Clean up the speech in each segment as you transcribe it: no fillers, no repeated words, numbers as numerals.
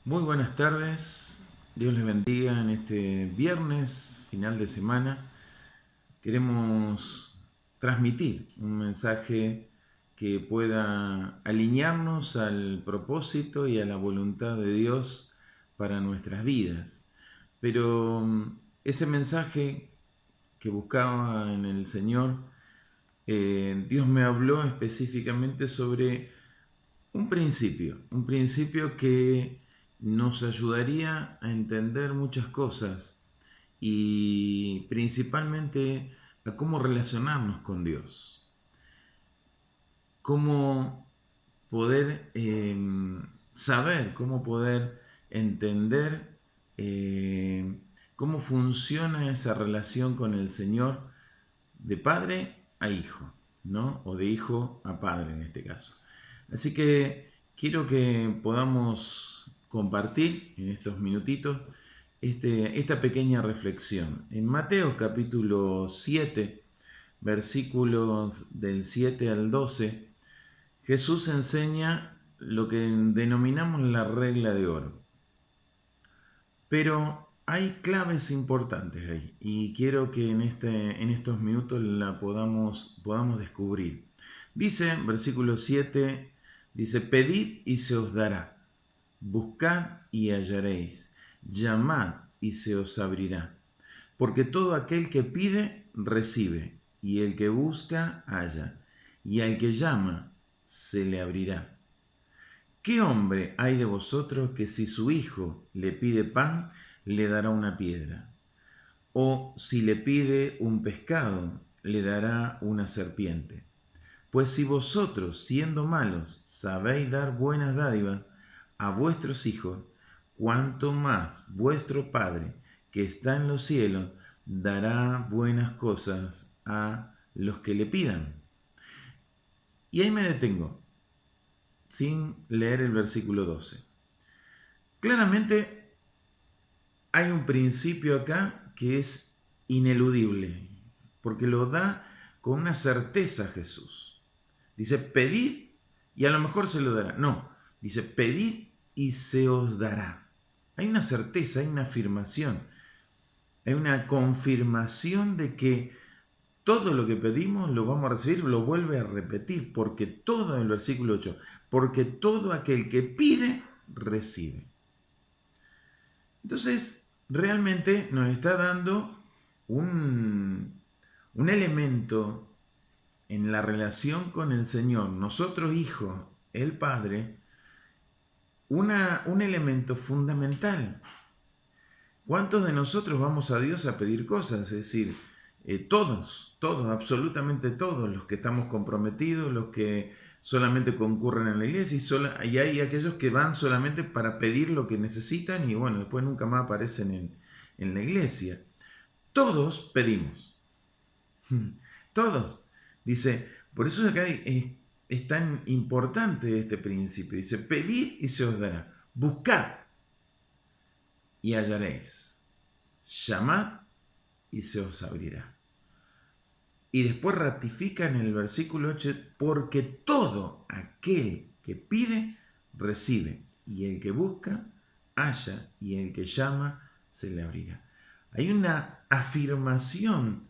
Muy buenas tardes, Dios les bendiga en este viernes, final de semana. Queremos transmitir un mensaje que pueda alinearnos al propósito y a la voluntad de Dios para nuestras vidas. Pero ese mensaje que buscaba en el Señor, Dios me habló específicamente sobre un principio que nos ayudaría a entender muchas cosas y principalmente a cómo relacionarnos con Dios, cómo poder saber, cómo poder entender cómo funciona esa relación con el Señor de padre a hijo, ¿no? O de hijo a padre en este caso. Así que quiero que podamos compartir en estos minutitos esta pequeña reflexión. En Mateo capítulo 7, versículos del 7 al 12, Jesús enseña lo que denominamos la regla de oro. Pero hay claves importantes ahí y quiero que en estos minutos la podamos descubrir. Dice, versículo 7, dice, pedid y se os dará, buscad y hallaréis, llamad y se os abrirá. Porque todo aquel que pide, recibe, y el que busca, halla, y al que llama, se le abrirá. ¿Qué hombre hay de vosotros que si su hijo le pide pan, le dará una piedra? ¿O si le pide un pescado, le dará una serpiente? Pues si vosotros, siendo malos, sabéis dar buenas dádivas a vuestros hijos, cuánto más vuestro Padre, que está en los cielos, dará buenas cosas a los que le pidan. Y ahí me detengo, sin leer el versículo 12. Claramente hay un principio acá que es ineludible, porque lo da con una certeza Jesús. Dice, pedid y a lo mejor se lo dará. No, dice, pedid y se os dará. Hay una certeza, hay una afirmación, hay una confirmación de que todo lo que pedimos lo vamos a recibir, lo vuelve a repetir, porque todo en el versículo 8, porque todo aquel que pide, recibe. Entonces, realmente nos está dando un elemento en la relación con el Señor, nosotros hijos, el Padre, un elemento fundamental. ¿Cuántos de nosotros vamos a Dios a pedir cosas? Es decir, todos, absolutamente todos, los que estamos comprometidos, los que solamente concurren en la iglesia, y hay aquellos que van solamente para pedir lo que necesitan y bueno, después nunca más aparecen en la iglesia. Todos pedimos. Todos. Dice, por eso acá es tan importante este principio. Dice, pedid y se os dará. Buscad y hallaréis. Llamad y se os abrirá. Y después ratifica en el versículo 8, porque todo aquel que pide, recibe. Y el que busca, halla. Y el que llama, se le abrirá. Hay una afirmación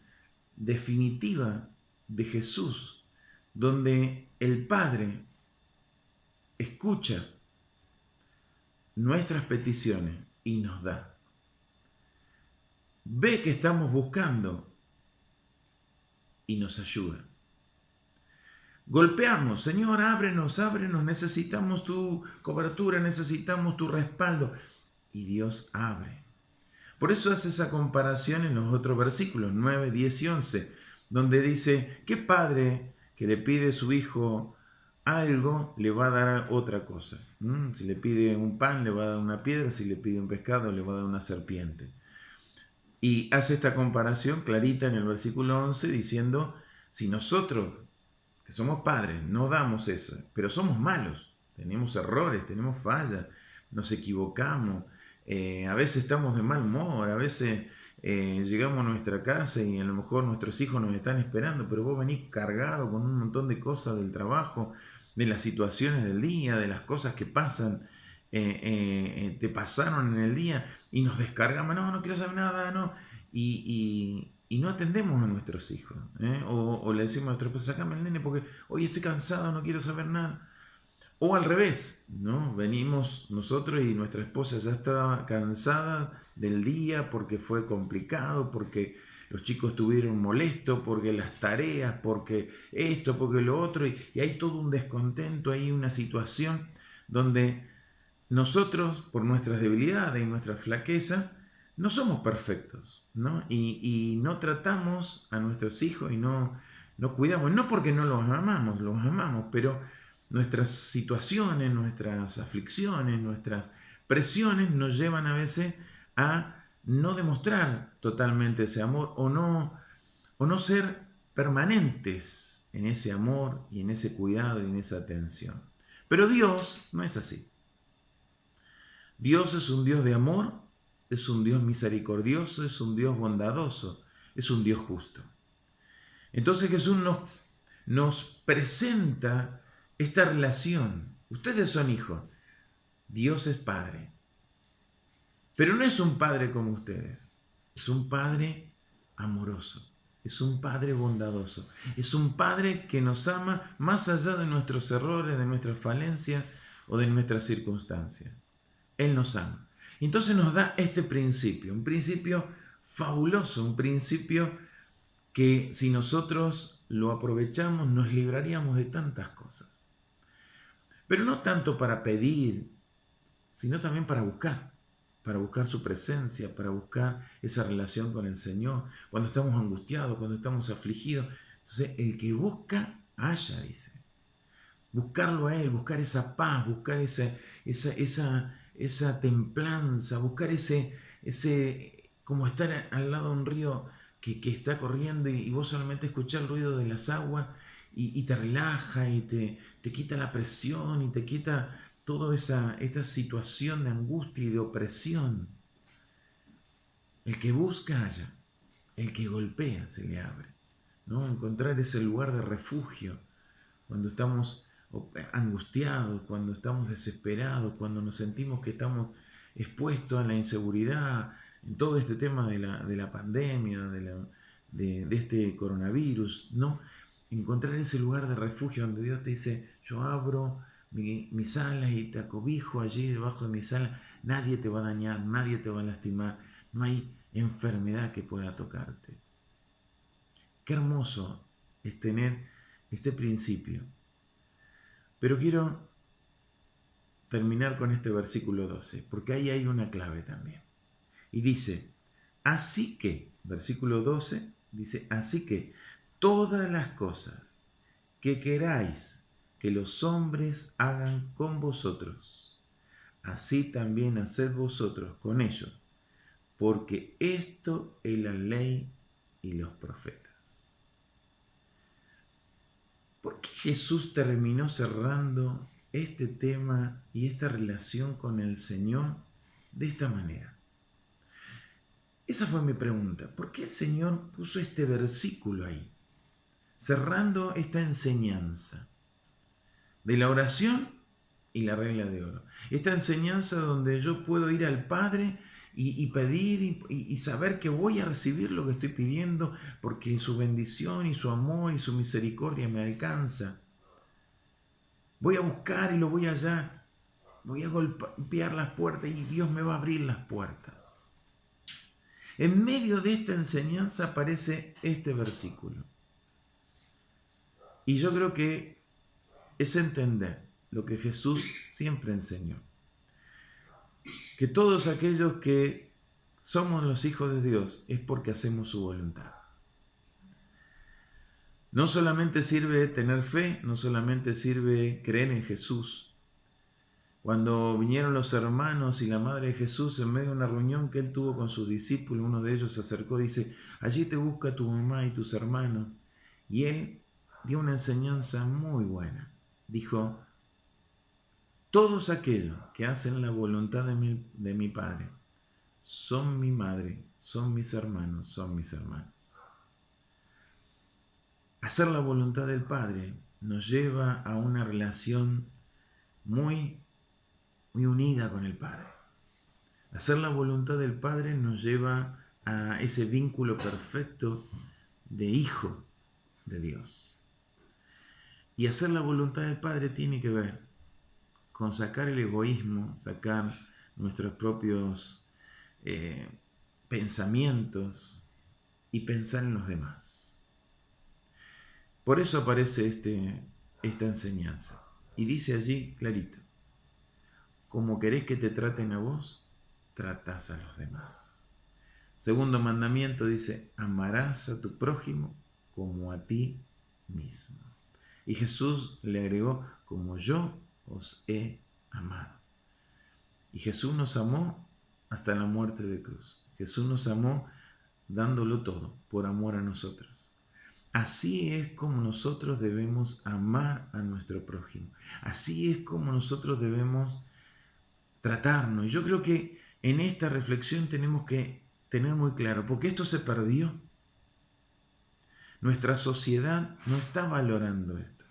definitiva de Jesús, donde el Padre escucha nuestras peticiones y nos da. Ve que estamos buscando y nos ayuda. Golpeamos, Señor, ábrenos, ábrenos, necesitamos tu cobertura, necesitamos tu respaldo. Y Dios abre. Por eso hace esa comparación en los otros versículos 9, 10 y 11, donde dice, ¿qué padre que le pide a su hijo algo le va a dar otra cosa? Si le pide un pan le va a dar una piedra, si le pide un pescado le va a dar una serpiente. Y hace esta comparación clarita en el versículo 11 diciendo, si nosotros, que somos padres, no damos eso, pero somos malos, tenemos errores, tenemos fallas, nos equivocamos, a veces estamos de mal humor, a veces llegamos a nuestra casa y a lo mejor nuestros hijos nos están esperando, pero vos venís cargado con un montón de cosas del trabajo, de las situaciones del día, de las cosas que pasan, te pasaron en el día y nos descargamos, no quiero saber nada, no. Y no atendemos a nuestros hijos. O le decimos a nuestro esposa, sacame el nene porque hoy estoy cansado, no quiero saber nada. O al revés, ¿no? Venimos nosotros y nuestra esposa ya estaba cansada del día porque fue complicado, porque los chicos estuvieron molestos, porque las tareas, porque esto, porque lo otro, y hay todo un descontento, hay una situación donde nosotros, por nuestras debilidades y nuestra flaqueza, no somos perfectos, ¿no? Y no tratamos a nuestros hijos y no cuidamos, no porque no los amamos, pero nuestras situaciones, nuestras aflicciones, nuestras presiones nos llevan a veces a no demostrar totalmente ese amor o no ser permanentes en ese amor y en ese cuidado y en esa atención. Pero Dios no es así. Dios es un Dios de amor, es un Dios misericordioso, es un Dios bondadoso, es un Dios justo. Entonces Jesús nos presenta esta relación. Ustedes son hijos, Dios es Padre. Pero no es un Padre como ustedes, es un Padre amoroso, es un Padre bondadoso, es un Padre que nos ama más allá de nuestros errores, de nuestras falencias o de nuestras circunstancias. Él nos ama. Entonces nos da este principio, un principio fabuloso, un principio que si nosotros lo aprovechamos nos libraríamos de tantas cosas. Pero no tanto para pedir, sino también para buscar su presencia, para buscar esa relación con el Señor, cuando estamos angustiados, cuando estamos afligidos. Entonces, el que busca, halla, dice. Buscarlo a Él, buscar esa paz, buscar esa templanza, buscar como estar al lado de un río que está corriendo y vos solamente escuchás el ruido de las aguas y te relaja y te quita la presión y te quita toda esta situación de angustia y de opresión. El que busca halla, el que golpea se le abre, ¿no? Encontrar ese lugar de refugio cuando estamos angustiados, cuando estamos desesperados, cuando nos sentimos que estamos expuestos a la inseguridad, en todo este tema de la pandemia, de este coronavirus, ¿no? Encontrar ese lugar de refugio donde Dios te dice, yo abro mis alas y te acobijo allí debajo de mis alas, nadie te va a dañar, nadie te va a lastimar, no hay enfermedad que pueda tocarte. Qué hermoso es tener este principio. Pero quiero terminar con este versículo 12, porque ahí hay una clave también. Y dice, así que, versículo 12, dice, así que todas las cosas que queráis que los hombres hagan con vosotros, así también haced vosotros con ellos, porque esto es la ley y los profetas. ¿Por qué Jesús terminó cerrando este tema y esta relación con el Señor de esta manera? Esa fue mi pregunta. ¿Por qué el Señor puso este versículo ahí? Cerrando esta enseñanza de la oración y la regla de oro. Esta enseñanza donde yo puedo ir al Padre y pedir y saber que voy a recibir lo que estoy pidiendo porque su bendición y su amor y su misericordia me alcanza. Voy a buscar y lo voy a hallar. Voy a golpear las puertas y Dios me va a abrir las puertas. En medio de esta enseñanza aparece este versículo. Y yo creo que es entender lo que Jesús siempre enseñó. Que todos aquellos que somos los hijos de Dios es porque hacemos su voluntad. No solamente sirve tener fe, no solamente sirve creer en Jesús. Cuando vinieron los hermanos y la madre de Jesús en medio de una reunión que él tuvo con sus discípulos, uno de ellos se acercó y dice, allí te busca tu mamá y tus hermanos. Y él dio una enseñanza muy buena. Dijo, todos aquellos que hacen la voluntad de mi Padre son mi madre, son mis hermanos, son mis hermanas. Hacer la voluntad del Padre nos lleva a una relación muy muy unida con el Padre. Hacer la voluntad del Padre nos lleva a ese vínculo perfecto de hijo de Dios. Y hacer la voluntad del Padre tiene que ver con sacar el egoísmo, sacar nuestros propios pensamientos y pensar en los demás. Por eso aparece esta enseñanza. Y dice allí clarito, como querés que te traten a vos, tratás a los demás. Segundo mandamiento dice, amarás a tu prójimo como a ti mismo. Y Jesús le agregó, como yo os he amado. Y Jesús nos amó hasta la muerte de cruz. Jesús nos amó dándolo todo por amor a nosotros. Así es como nosotros debemos amar a nuestro prójimo. Así es como nosotros debemos tratarnos. Yo creo que en esta reflexión tenemos que tener muy claro, porque esto se perdió. Nuestra sociedad no está valorando esto.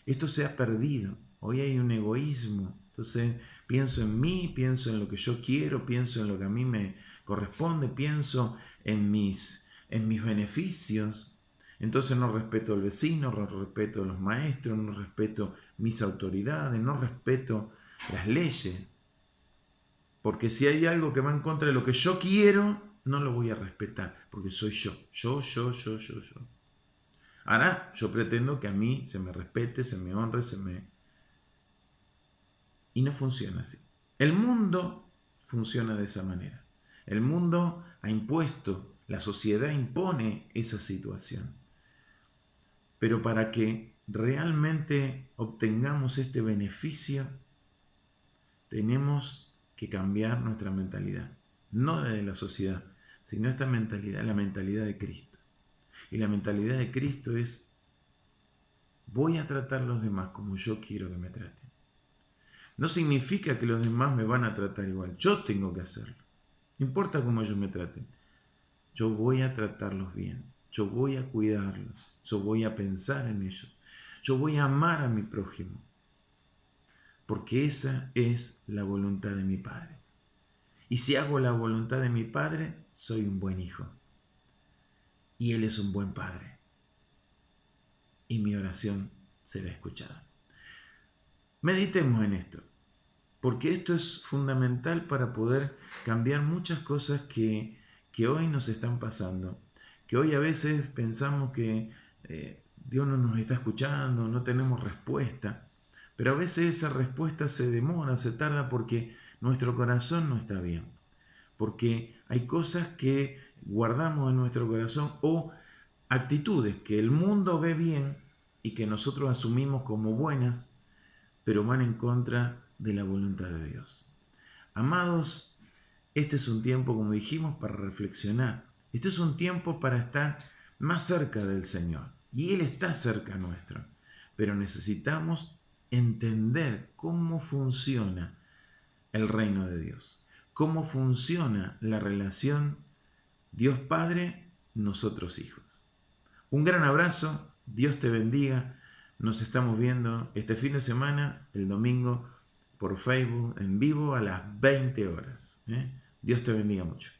Esto se ha perdido. Hoy hay un egoísmo. Entonces pienso en mí, pienso en lo que yo quiero, pienso en lo que a mí me corresponde, pienso en mis beneficios. Entonces no respeto al vecino, no respeto a los maestros, no respeto mis autoridades, no respeto las leyes. Porque si hay algo que va en contra de lo que yo quiero, no lo voy a respetar, porque soy yo. Yo. Ahora, yo pretendo que a mí se me respete, se me honre, Y no funciona así. El mundo funciona de esa manera. El mundo ha impuesto, la sociedad impone esa situación. Pero para que realmente obtengamos este beneficio, tenemos que cambiar nuestra mentalidad. No de la sociedad, sino esta mentalidad, la mentalidad de Cristo. Y la mentalidad de Cristo es, voy a tratar a los demás como yo quiero que me traten. No significa que los demás me van a tratar igual. Yo tengo que hacerlo. No importa cómo ellos me traten. Yo voy a tratarlos bien. Yo voy a cuidarlos. Yo voy a pensar en ellos. Yo voy a amar a mi prójimo. Porque esa es la voluntad de mi Padre. Y si hago la voluntad de mi Padre, soy un buen hijo. Y Él es un buen Padre. Y mi oración será escuchada. Meditemos en esto, porque esto es fundamental para poder cambiar muchas cosas que hoy nos están pasando, que hoy a veces pensamos que Dios no nos está escuchando, no tenemos respuesta, pero a veces esa respuesta se demora, se tarda porque nuestro corazón no está bien, porque hay cosas que guardamos en nuestro corazón o actitudes que el mundo ve bien y que nosotros asumimos como buenas, pero van en contra de la voluntad de Dios. Amados, este es un tiempo, como dijimos, para reflexionar. Este es un tiempo para estar más cerca del Señor. Y Él está cerca nuestro. Pero necesitamos entender cómo funciona el reino de Dios. Cómo funciona la relación Dios Padre, nosotros hijos. Un gran abrazo. Dios te bendiga. Nos estamos viendo este fin de semana, el domingo, por Facebook, en vivo a las 20 horas. Dios te bendiga mucho.